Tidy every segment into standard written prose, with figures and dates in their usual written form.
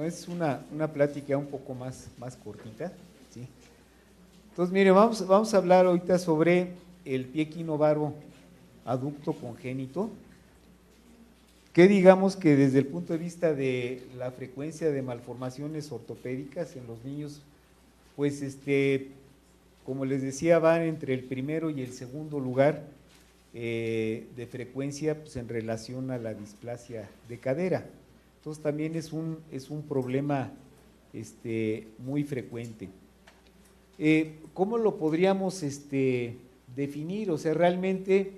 es una plática un poco más cortita, ¿sí? Entonces, mire, vamos a hablar ahorita sobre el pie equinovaro aducto congénito, que digamos que desde el punto de vista de la frecuencia de malformaciones ortopédicas en los niños, pues como les decía, van entre el primero y el segundo lugar de frecuencia, pues, en relación a la displasia de cadera. Entonces también es un problema muy frecuente. ¿Cómo lo podríamos definir? O sea, realmente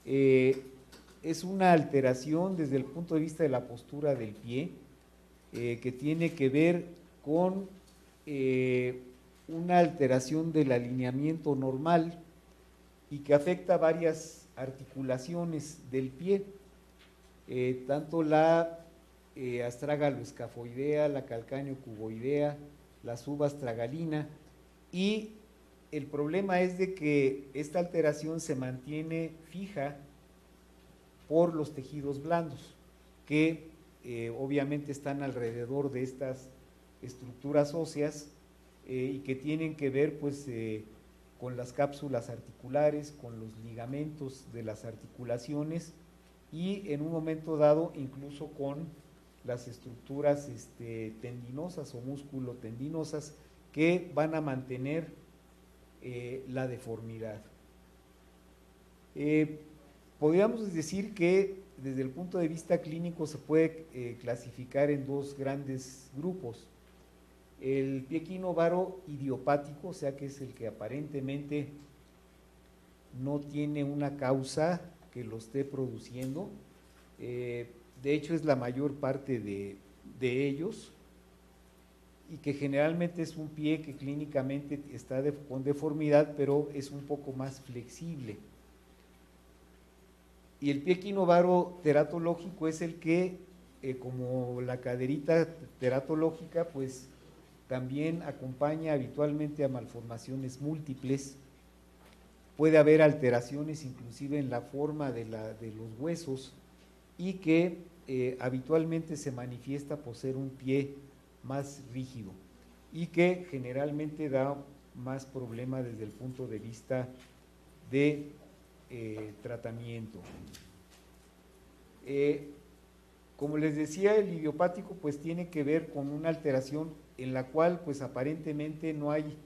es una alteración desde el punto de vista de la postura del pie, que tiene que ver con una alteración del alineamiento normal y que afecta varias articulaciones del pie, tanto la astragaloescafoidea, la calcáneo-cuboidea, la subastragalina, y el problema es de que esta alteración se mantiene fija por los tejidos blandos, que obviamente están alrededor de estas estructuras óseas y que tienen que ver pues con las cápsulas articulares, con los ligamentos de las articulaciones y en un momento dado incluso con las estructuras tendinosas o músculo-tendinosas que van a mantener la deformidad. Podríamos decir que desde el punto de vista clínico se puede clasificar en dos grandes grupos. El pie equinovaro idiopático, o sea que es el que aparentemente no tiene una causa que lo esté produciendo. De hecho es la mayor parte de ellos, y que generalmente es un pie que clínicamente está con deformidad, pero es un poco más flexible. Y el pie equinovaro teratológico es el que, como la caderita teratológica, pues también acompaña habitualmente a malformaciones múltiples. Puede haber alteraciones inclusive en la forma de los huesos y que habitualmente se manifiesta por ser un pie más rígido y que generalmente da más problema desde el punto de vista de tratamiento. Como les decía, el idiopático pues tiene que ver con una alteración en la cual pues aparentemente no hay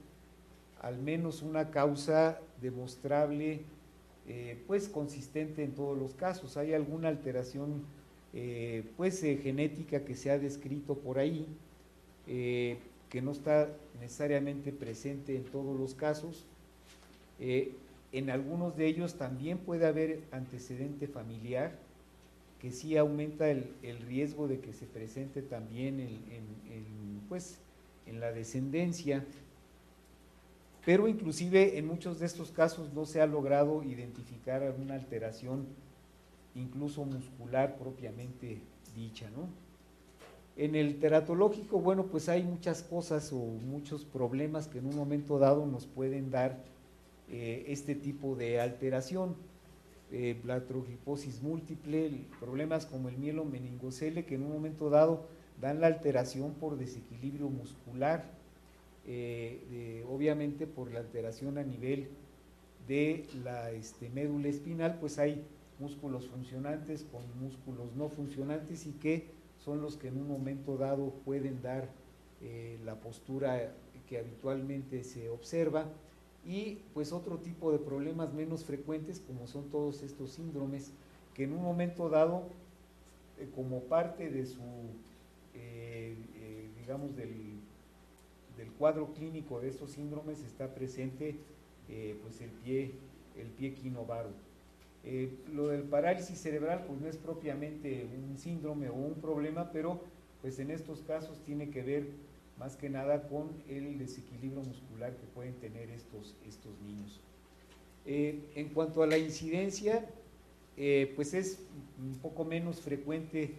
al menos una causa demostrable pues consistente en todos los casos. Hay alguna alteración genética que se ha descrito por ahí, que no está necesariamente presente en todos los casos. En algunos de ellos también puede haber antecedente familiar, que sí aumenta el riesgo de que se presente también en la descendencia, pero inclusive en muchos de estos casos no se ha logrado identificar alguna alteración, incluso muscular propiamente dicha, ¿no? En el teratológico, bueno, pues hay muchas cosas o muchos problemas que en un momento dado nos pueden dar este tipo de alteración. Bladrogliposis múltiple, problemas como el mielomeningocele, que en un momento dado dan la alteración por desequilibrio muscular, obviamente por la alteración a nivel de la médula espinal, pues hay músculos funcionantes con músculos no funcionantes y que son los que en un momento dado pueden dar la postura que habitualmente se observa. Y pues otro tipo de problemas menos frecuentes, como son todos estos síndromes, que en un momento dado, como parte de su, digamos, del cuadro clínico de estos síndromes, está presente pues el pie equinovaro. Lo del parálisis cerebral pues no es propiamente un síndrome o un problema, pero pues en estos casos tiene que ver más que nada con el desequilibrio muscular que pueden tener estos niños. En cuanto a la incidencia, pues es un poco menos frecuente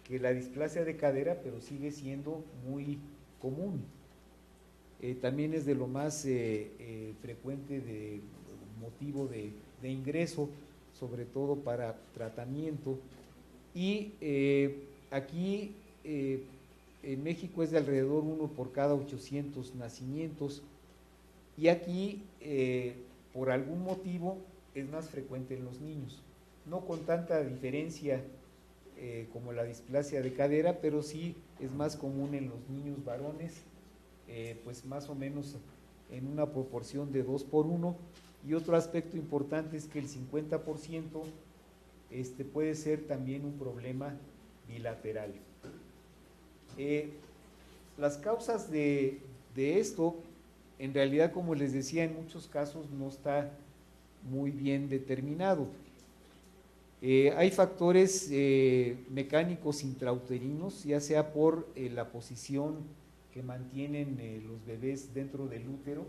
que la displasia de cadera, pero sigue siendo muy común. También es de lo más frecuente de motivo de ingreso, sobre todo para tratamiento. Y aquí en México es de alrededor 1 por cada 800 nacimientos, y aquí por algún motivo es más frecuente en los niños, no con tanta diferencia como la displasia de cadera, pero sí es más común en los niños varones, pues más o menos en una proporción de 2 por 1, y otro aspecto importante es que el 50% puede ser también un problema bilateral. Las causas de esto, en realidad, como les decía, en muchos casos no está muy bien determinado. Hay factores mecánicos intrauterinos, ya sea por la posición que mantienen los bebés dentro del útero.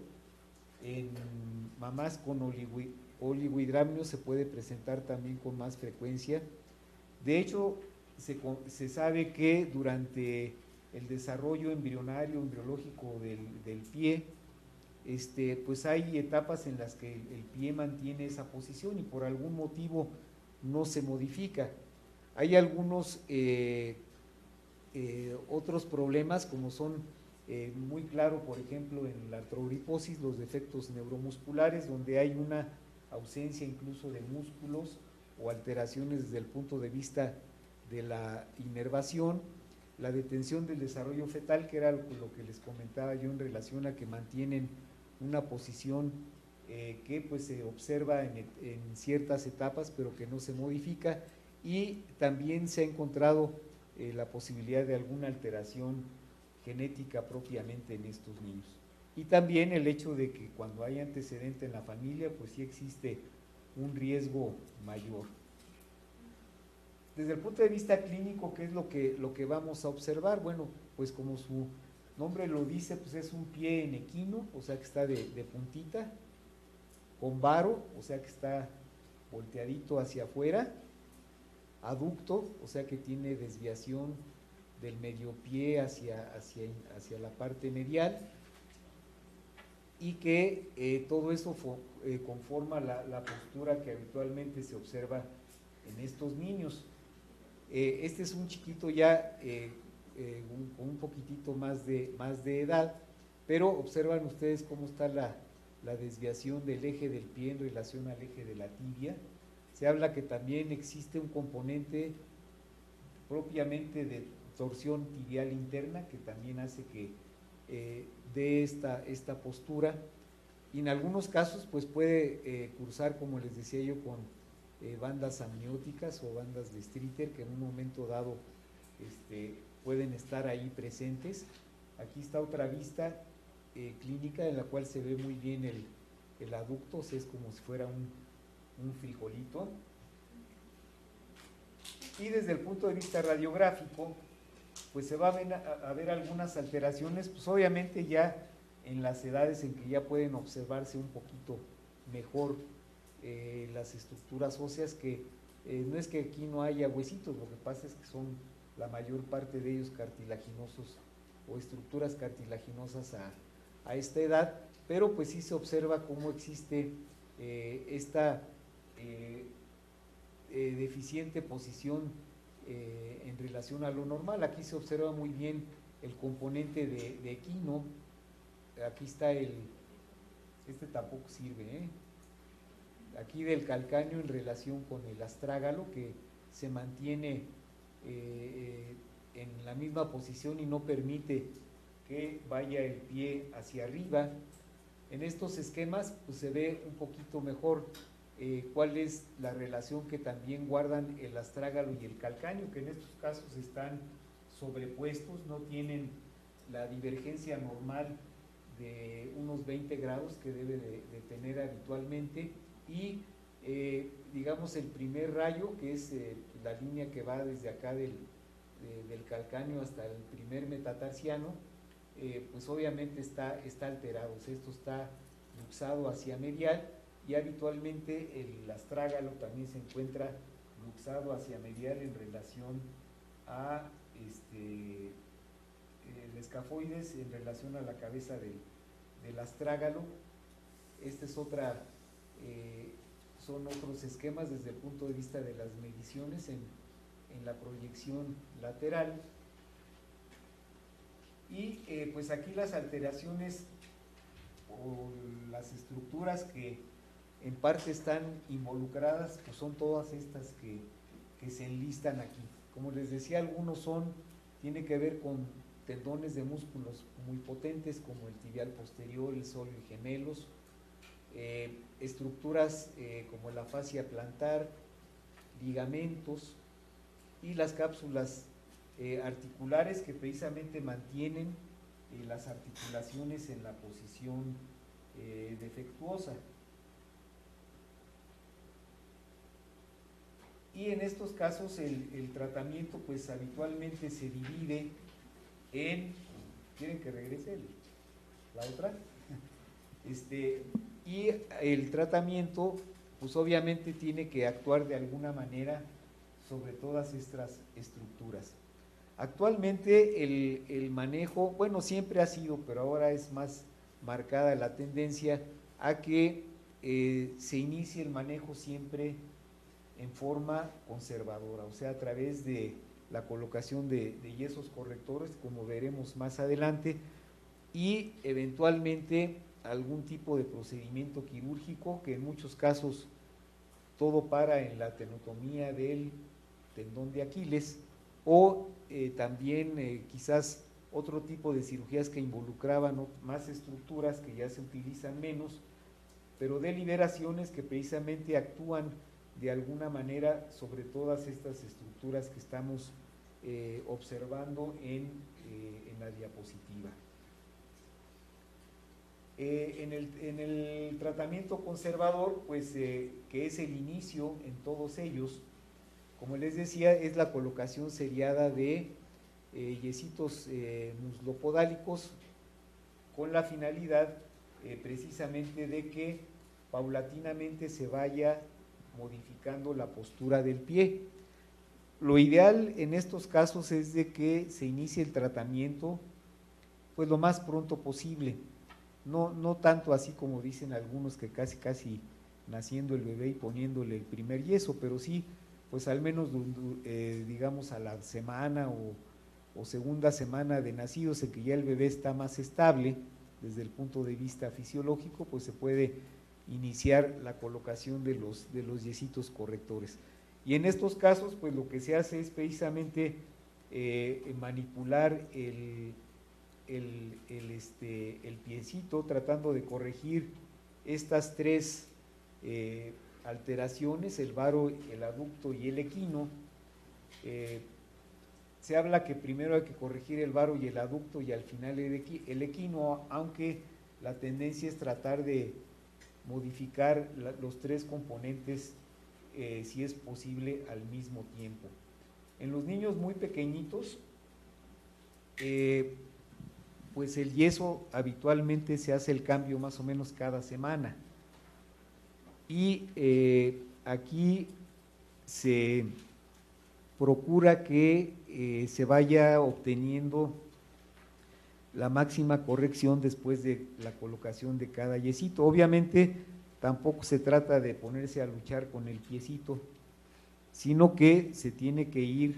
En mamás con oligohidramnios se puede presentar también con más frecuencia. De hecho, se sabe que durante el desarrollo embriológico del pie, pues hay etapas en las que el pie mantiene esa posición y por algún motivo no se modifica. Hay algunos otros problemas, como son muy claro, por ejemplo, en la artrogriposis, los defectos neuromusculares, donde hay una ausencia incluso de músculos o alteraciones desde el punto de vista de la inervación, la detención del desarrollo fetal, que era lo que les comentaba yo en relación a que mantienen una posición que pues se observa en ciertas etapas, pero que no se modifica, y también se ha encontrado la posibilidad de alguna alteración genética propiamente en estos niños. Y también el hecho de que cuando hay antecedente en la familia, pues sí existe un riesgo mayor. Desde el punto de vista clínico, ¿qué es lo que vamos a observar? Bueno, pues como su nombre lo dice, pues es un pie en equino, o sea que está de puntita, con varo, o sea que está volteadito hacia afuera, aducto, o sea que tiene desviación del medio pie hacia la parte medial, y que todo eso conforma la postura que habitualmente se observa en estos niños. Este es un chiquito ya con un poquitito más de edad, pero observan ustedes cómo está la desviación del eje del pie en relación al eje de la tibia. Se habla que también existe un componente propiamente de torsión tibial interna que también hace que dé esta postura, y en algunos casos pues puede cursar, como les decía yo, con bandas amnióticas o bandas de Streeter, que en un momento dado pueden estar ahí presentes. Aquí está otra vista clínica en la cual se ve muy bien el aducto, o sea, es como si fuera un frijolito. Y desde el punto de vista radiográfico, pues se va a ver algunas alteraciones, pues obviamente ya en las edades en que ya pueden observarse un poquito mejor las estructuras óseas, que no es que aquí no haya huesitos, lo que pasa es que son la mayor parte de ellos cartilaginosos o estructuras cartilaginosas a esta edad, pero pues sí se observa cómo existe esta deficiente posición en relación a lo normal. Aquí se observa muy bien el componente de equino. Aquí está este tampoco sirve, aquí del calcáneo en relación con el astrágalo, que se mantiene en la misma posición y no permite que vaya el pie hacia arriba. En estos esquemas pues se ve un poquito mejor cuál es la relación que también guardan el astrágalo y el calcáneo, que en estos casos están sobrepuestos, no tienen la divergencia normal de unos 20 grados que debe de tener habitualmente, y digamos el primer rayo, que es la línea que va desde acá del calcáneo hasta el primer metatarsiano, pues obviamente está alterado, o sea, esto está luxado hacia medial, y habitualmente el astrágalo también se encuentra luxado hacia medial en relación a el escafoides, en relación a la cabeza del astrágalo. Esta es otra, son otros esquemas desde el punto de vista de las mediciones en la proyección lateral. Y pues aquí las alteraciones o las estructuras que en parte están involucradas, pues son todas estas que se enlistan aquí. Como les decía, algunos tiene que ver con tendones de músculos muy potentes, como el tibial posterior, el sóleo y gemelos, estructuras como la fascia plantar, ligamentos y las cápsulas articulares que precisamente mantienen las articulaciones en la posición defectuosa. Y en estos casos el tratamiento pues habitualmente se divide en, ¿quieren que regrese la otra? Y el tratamiento pues obviamente tiene que actuar de alguna manera sobre todas estas estructuras. Actualmente el manejo, bueno, siempre ha sido, pero ahora es más marcada la tendencia a que se inicie el manejo siempre en forma conservadora, o sea, a través de la colocación de yesos correctores, como veremos más adelante, y eventualmente algún tipo de procedimiento quirúrgico, que en muchos casos todo para en la tenotomía del tendón de Aquiles, o también quizás otro tipo de cirugías que involucraban más estructuras que ya se utilizan menos, pero de liberaciones que precisamente actúan de alguna manera sobre todas estas estructuras que estamos observando en la diapositiva. En el tratamiento conservador, pues que es el inicio en todos ellos, como les decía, es la colocación seriada de yesitos muslopodálicos con la finalidad precisamente de que paulatinamente se vaya modificando la postura del pie. Lo ideal en estos casos es de que se inicie el tratamiento pues lo más pronto posible, no tanto así como dicen algunos que casi naciendo el bebé y poniéndole el primer yeso, pero sí pues al menos digamos a la semana o segunda semana de nacidos, en que ya el bebé está más estable desde el punto de vista fisiológico, pues se puede iniciar la colocación de los yesitos correctores. Y en estos casos, pues lo que se hace es precisamente manipular el piecito, tratando de corregir estas tres alteraciones, el varo, el aducto y el equino. Se habla que primero hay que corregir el varo y el aducto y al final el equino, aunque la tendencia es tratar de modificar los tres componentes si es posible al mismo tiempo. En los niños muy pequeñitos, pues el yeso habitualmente se hace el cambio más o menos cada semana. Y aquí se procura que se vaya obteniendo la máxima corrección después de la colocación de cada yesito. Obviamente tampoco se trata de ponerse a luchar con el piecito, sino que se tiene que ir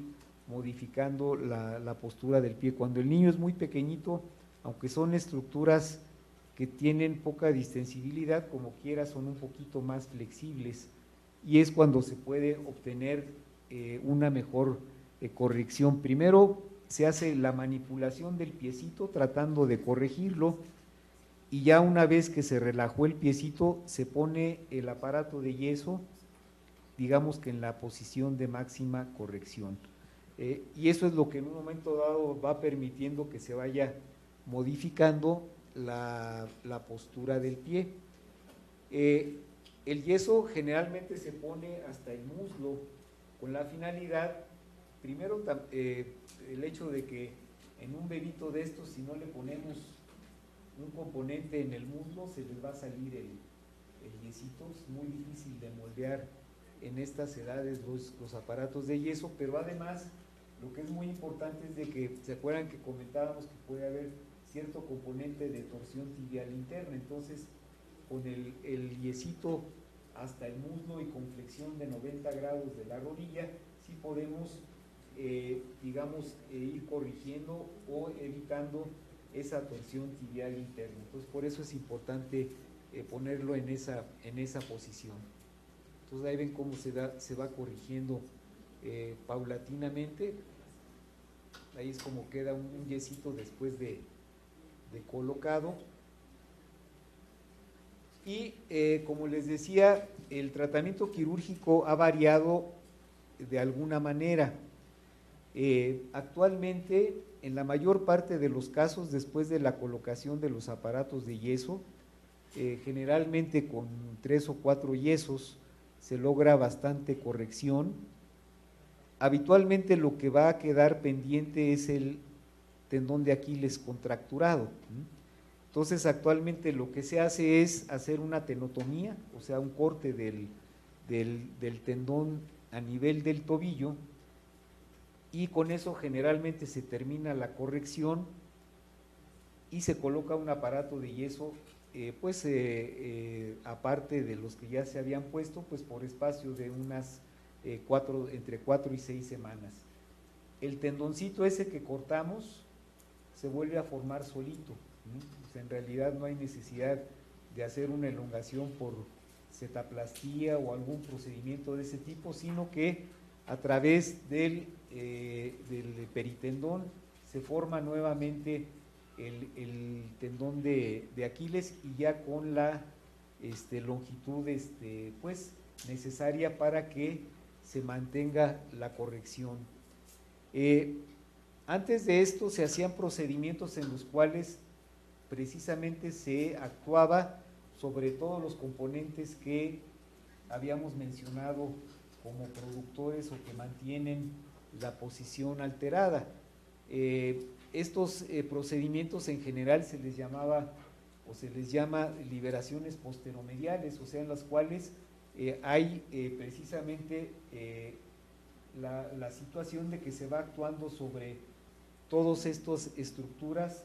modificando la postura del pie. Cuando el niño es muy pequeñito, aunque son estructuras que tienen poca distensibilidad, como quiera son un poquito más flexibles, y es cuando se puede obtener una mejor corrección. Primero se hace la manipulación del piecito tratando de corregirlo, y ya una vez que se relajó el piecito se pone el aparato de yeso, digamos que en la posición de máxima corrección. Y eso es lo que en un momento dado va permitiendo que se vaya modificando la postura del pie. El yeso generalmente se pone hasta el muslo con la finalidad, primero el hecho de que en un bebito de estos, si no le ponemos un componente en el muslo, se les va a salir el yesito. Es muy difícil de moldear en estas edades los aparatos de yeso, pero además lo que es muy importante es de que, ¿se acuerdan que comentábamos que puede haber cierto componente de torsión tibial interna? Entonces, con el yesito hasta el muslo y con flexión de 90 grados de la rodilla, sí podemos digamos, ir corrigiendo o evitando esa torsión tibial interna. Entonces, por eso es importante ponerlo en esa posición. Entonces, ahí ven cómo se va corrigiendo paulatinamente. Ahí es como queda un yesito después de colocado. Y como les decía, el tratamiento quirúrgico ha variado de alguna manera. Actualmente, en la mayor parte de los casos, después de la colocación de los aparatos de yeso, generalmente con 3 o 4 yesos se logra bastante corrección. Habitualmente lo que va a quedar pendiente es el tendón de Aquiles contracturado. Entonces, actualmente lo que se hace es hacer una tenotomía, o sea, un corte del tendón a nivel del tobillo, y con eso generalmente se termina la corrección y se coloca un aparato de yeso, aparte de los que ya se habían puesto, pues por espacio de unas entre 4 y 6 semanas. El tendoncito ese que cortamos se vuelve a formar solito. Pues en realidad no hay necesidad de hacer una elongación por cetaplastía o algún procedimiento de ese tipo, sino que a través del peritendón se forma nuevamente el tendón de Aquiles, y ya con la longitud pues necesaria para que se mantenga la corrección. Antes de esto se hacían procedimientos en los cuales precisamente se actuaba sobre todos los componentes que habíamos mencionado como productores o que mantienen la posición alterada. Estos procedimientos en general se les llamaba o se les llama liberaciones posteromediales, o sea, en las cuales hay precisamente la situación de que se va actuando sobre todas estas estructuras,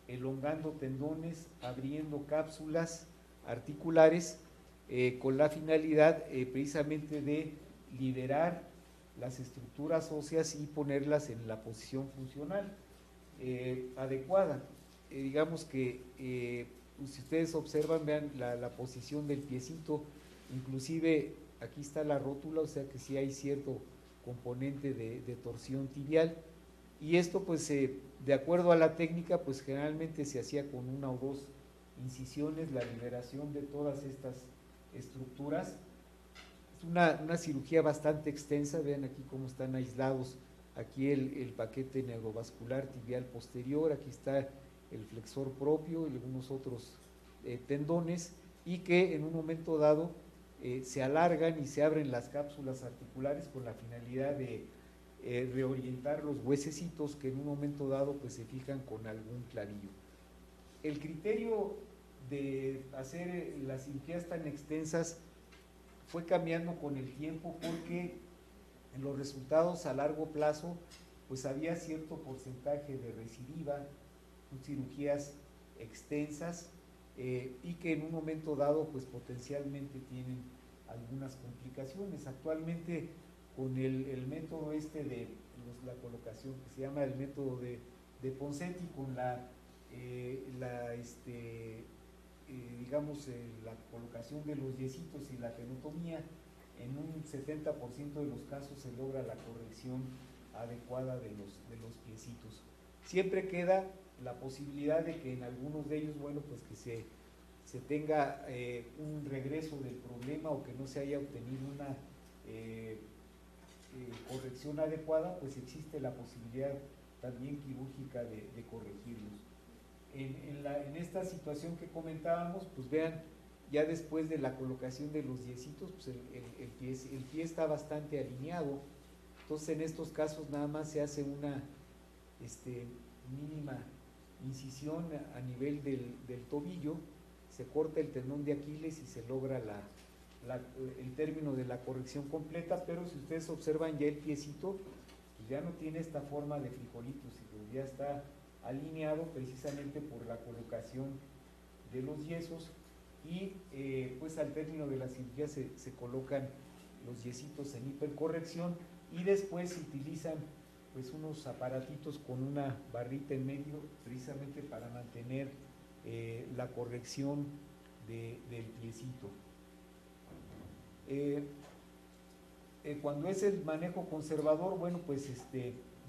elongando tendones, abriendo cápsulas articulares, con la finalidad precisamente de liberar las estructuras óseas y ponerlas en la posición funcional adecuada. Digamos que si ustedes observan, vean la posición del piecito, inclusive aquí está la rótula, o sea que sí hay cierto componente de torsión tibial, y esto pues de acuerdo a la técnica pues generalmente se hacía con 1 o 2 incisiones, la liberación de todas estas estructuras. Es una cirugía bastante extensa, vean aquí cómo están aislados, aquí el paquete neurovascular tibial posterior, aquí está el flexor propio y algunos otros tendones, y que en un momento dado se alargan y se abren las cápsulas articulares con la finalidad de reorientar los huesecitos que en un momento dado pues se fijan con algún clavillo. El criterio de hacer las cirugías tan extensas fue cambiando con el tiempo, porque en los resultados a largo plazo pues había cierto porcentaje de recidiva, cirugías extensas, y que en un momento dado pues potencialmente tienen algunas complicaciones. Actualmente con el método de la colocación que se llama el método de Ponseti, con la colocación de los yesitos y la tenotomía, en un 70% de los casos se logra la corrección adecuada de los piecitos. Siempre queda la posibilidad de que en algunos de ellos, bueno, pues que se tenga un regreso del problema, o que no se haya obtenido una corrección adecuada, pues existe la posibilidad también quirúrgica de corregirlos. En esta situación que comentábamos, pues vean, ya después de la colocación de los yesitos, pues el pie está bastante alineado. Entonces en estos casos nada más se hace una mínima incisión a nivel del tobillo, se corta el tendón de Aquiles y se logra el término de la corrección completa. Pero si ustedes observan, ya el piecito pues ya no tiene esta forma de frijolito, sino ya está alineado precisamente por la colocación de los yesos, y pues al término de la cirugía se colocan los yesitos en hipercorrección, y después se utilizan pues unos aparatitos con una barrita en medio, precisamente para mantener la corrección del piecito. Cuando es el manejo conservador, bueno, pues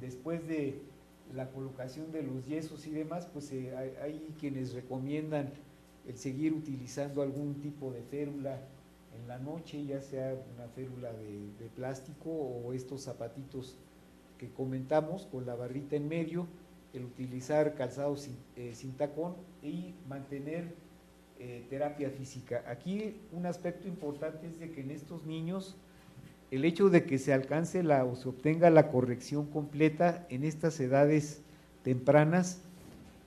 después de la colocación de los yesos y demás, pues hay quienes recomiendan el seguir utilizando algún tipo de férula en la noche, ya sea una férula de plástico o estos zapatitos que comentamos con la barrita en medio, el utilizar calzado sin tacón y mantener terapia física. Aquí un aspecto importante es de que en estos niños el hecho de que se alcance o se obtenga la corrección completa en estas edades tempranas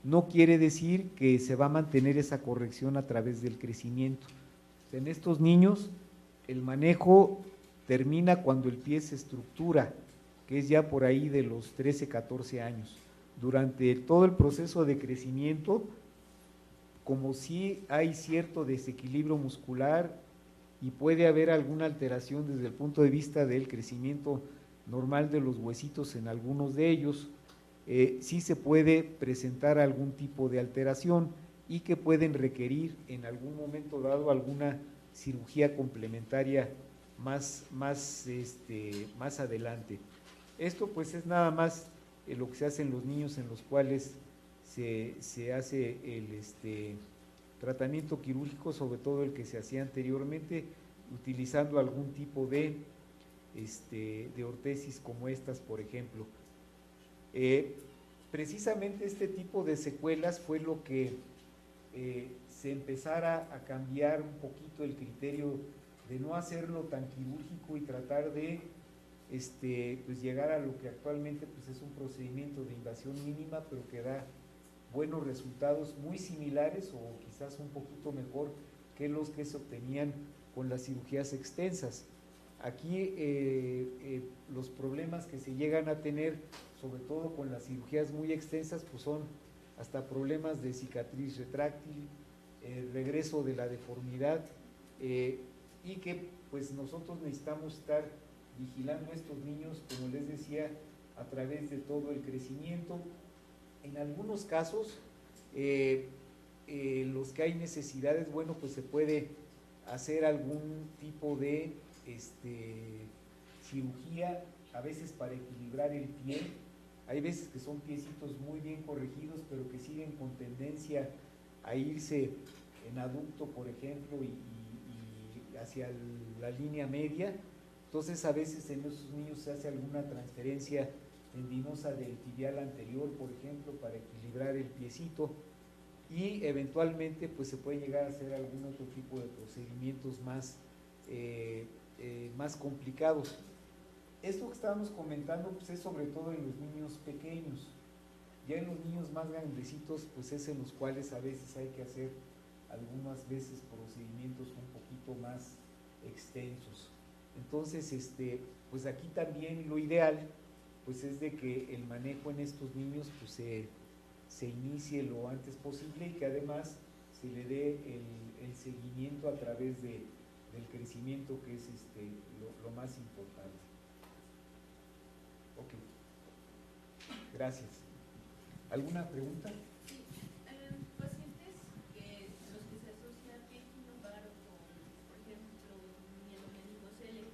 no quiere decir que se va a mantener esa corrección a través del crecimiento. En estos niños el manejo termina cuando el pie se estructura, que es ya por ahí de los 13, 14 años. Durante todo el proceso de crecimiento, como si hay cierto desequilibrio muscular y puede haber alguna alteración desde el punto de vista del crecimiento normal de los huesitos en algunos de ellos, sí se puede presentar algún tipo de alteración y que pueden requerir en algún momento dado alguna cirugía complementaria más adelante. Esto pues es nada más lo que se hace en los niños en los cuales se hace el tratamiento quirúrgico, sobre todo el que se hacía anteriormente, utilizando algún tipo de ortesis como estas, por ejemplo. Precisamente este tipo de secuelas fue lo que se empezara a cambiar un poquito el criterio de no hacerlo tan quirúrgico y tratar de pues llegar a lo que actualmente pues es un procedimiento de invasión mínima, pero que da buenos resultados muy similares o quizás un poquito mejor que los que se obtenían con las cirugías extensas. Aquí los problemas que se llegan a tener, sobre todo con las cirugías muy extensas, pues son hasta problemas de cicatriz retráctil, regreso de la deformidad, y que pues nosotros necesitamos estar vigilando a estos niños, como les decía, a través de todo el crecimiento. En algunos casos, los que hay necesidades, bueno, pues se puede hacer algún tipo de cirugía, a veces para equilibrar el pie. Hay veces que son piecitos muy bien corregidos, pero que siguen con tendencia a irse en aducto, por ejemplo, y hacia la línea media. Entonces, a veces en esos niños se hace alguna transferencia tendinosa del tibial anterior, por ejemplo, para equilibrar el piecito, y eventualmente pues se puede llegar a hacer algún otro tipo de procedimientos más complicados. Esto que estábamos comentando pues es sobre todo en los niños pequeños. Ya en los niños más grandecitos pues es en los cuales a veces hay que hacer algunas veces procedimientos un poquito más extensos. Entonces, pues aquí también lo ideal pues es de que el manejo en estos niños pues se inicie lo antes posible y que además se le dé el seguimiento a través del crecimiento, que es lo más importante. Ok, gracias. ¿Alguna pregunta? Pacientes los que se asocia a pie lumbar con, por ejemplo, mielomeningocele,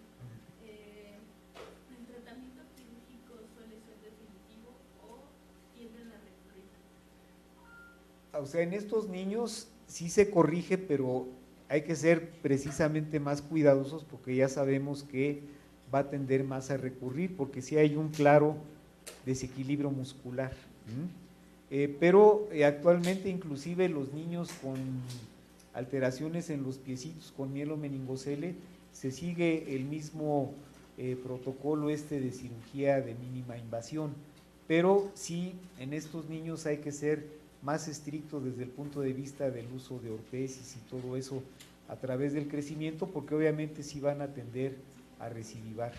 ¿el tratamiento quirúrgico suele ser definitivo o tienden a recurrir? O sea, en estos niños sí se corrige, pero hay que ser precisamente más cuidadosos porque ya sabemos que va a tender más a recurrir, porque sí hay un claro desequilibrio muscular. Pero actualmente inclusive los niños con alteraciones en los piecitos con mielomeningocele se sigue el mismo protocolo de cirugía de mínima invasión, pero sí en estos niños hay que ser más estrictos desde el punto de vista del uso de ortesis y todo eso a través del crecimiento, porque obviamente sí van a tender a recidivar.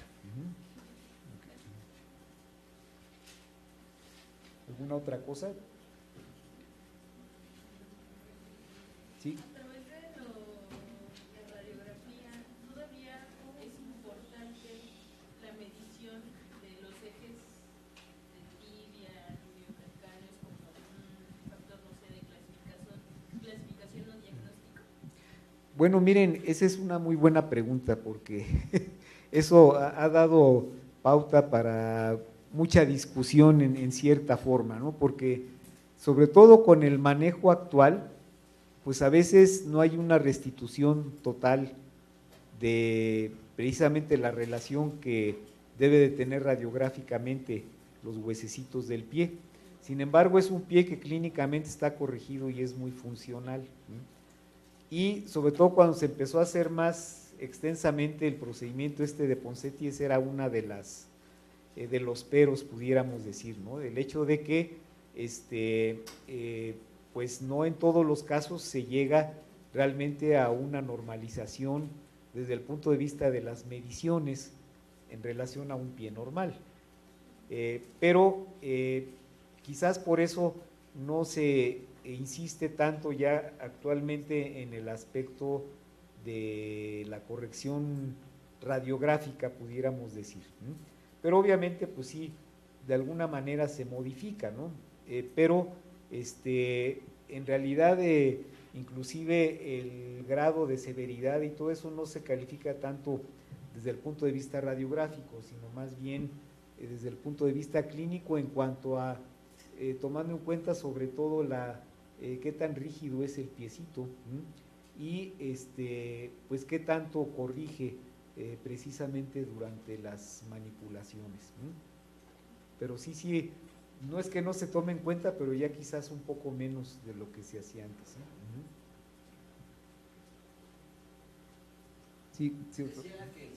¿Alguna otra cosa? ¿Sí? A través de la radiografía, ¿todavía es importante la medición de los ejes Bueno, miren, esa es una muy buena pregunta porque eso ha dado pauta para mucha discusión en cierta forma, ¿no? Porque sobre todo con el manejo actual, pues a veces no hay una restitución total de precisamente la relación que debe de tener radiográficamente los huesecitos del pie. Sin embargo, es un pie que clínicamente está corregido y es muy funcional, ¿no? Y sobre todo cuando se empezó a hacer más extensamente el procedimiento de Ponseti, esa era una de las de los peros, pudiéramos decir, ¿no? El hecho de que pues no en todos los casos se llega realmente a una normalización desde el punto de vista de las mediciones en relación a un pie normal. Pero quizás por eso no se insiste tanto ya actualmente en el aspecto de la corrección radiográfica, pudiéramos decir, ¿no? Pero obviamente, pues sí, de alguna manera se modifica, ¿no? Pero en realidad, inclusive el grado de severidad y todo eso no se califica tanto desde el punto de vista radiográfico, sino más bien desde el punto de vista clínico en cuanto a, tomando en cuenta sobre todo qué tan rígido es el piecito, y pues qué tanto corrige precisamente durante las manipulaciones. Pero sí, no es que no se tome en cuenta, pero ya quizás un poco menos de lo que se hacía antes. Sí, Decía que